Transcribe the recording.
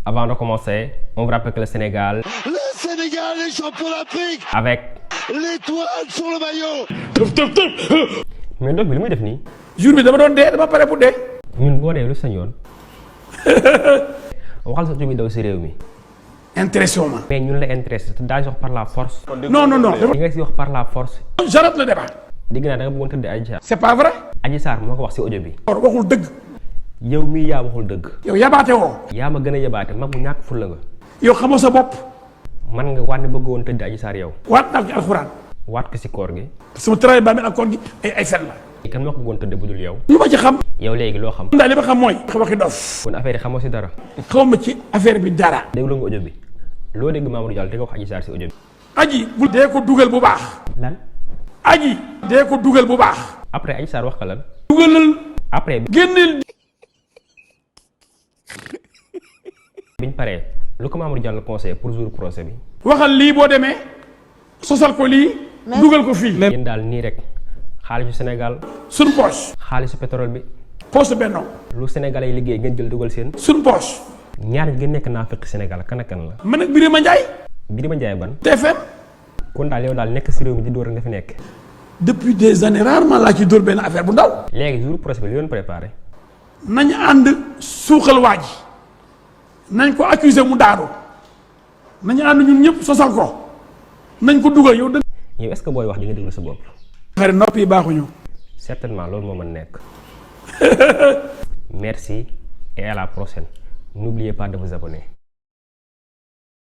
Avant de commencer, on vous rappelle que le Sénégal est champion d'Afrique avec l'étoile sur le maillot. mais ndox bi li muy def nii. jour bi dama doon dee dama pare pour dee. ñun boo dee lu sa yoon waxal sa jógi daw si réew mi. intéressé wu ma. mais ñun la intéressé te daa si wax par la force. non non non. li nga si wax par la force. j'arrête le débat. dégg naa da nga bëggoon tëdd Adji Sarr. c'est pas vrai. Adji Sarr moo ko wax si audio bi. waxul dëgg. yow mii yaa waxul dëgg. yow yabaate woo. yaa ma gën a yabaate mag mu ñàkk fulla nga. yow xamoo sa bopp. man nga waat ne bëggoon tëdd Adji Sarr yow. waat naa ko ci alxuraan. waat ko si koor gi. sama travail baa mel ak koor gi ay fen la. kan moo ko bëggoon tëdd budul yow. lu ma ci xam. yow léegi loo xam. daal li ma xam mooy. waxi dof. kon affaire yi xamoo si dara. xaw ma ci affaire bi dara. déglu nga audio bi loo dégg Mamour Diallo te nga wax Adji Sarr si audio bi. aji bu dee ko dugal bu baax. lan. aji dee ko dugal bu baax. après Adji Sarr wax ka lan. dugalal. après génneel. biñ paree lu ko Mamour Diallo conseillé pour jour procès bi. waxal lii boo demee. sosal ko lii. dugal ko fii. yéen daal nii rek xaalisu Sénégal. suñ poche. xaalisu pétrole bi. poche benno. lu Sénégalais yi liggéey ngeen jël dugal seen. suñ poche. ñaar ñi ngeen nekk naa fekk Sénégal kan ak kan la. man ak Birima Ndiaye. Birima Ndiaye ban. TFM. kon daal yow daal nekk si réew mi di door nga fi nekk. depuis des années rarement laa ci dóor benn affaire bu ndaw. léegi jour procès bi li doon préparé. nañ ànd suuxal waa ji. nañ ko accuser mu daanu. nañ ànd ñun ñëpp sosal ko. nañ ko dugal yow dëgg. yow est-ce que booy wax di nga déglu sa bopp. affaire nopp yi baaxuñu. certainement loolu moo mën nekk. Merci et à la prochaine. N'oubliez pas de vous abonner.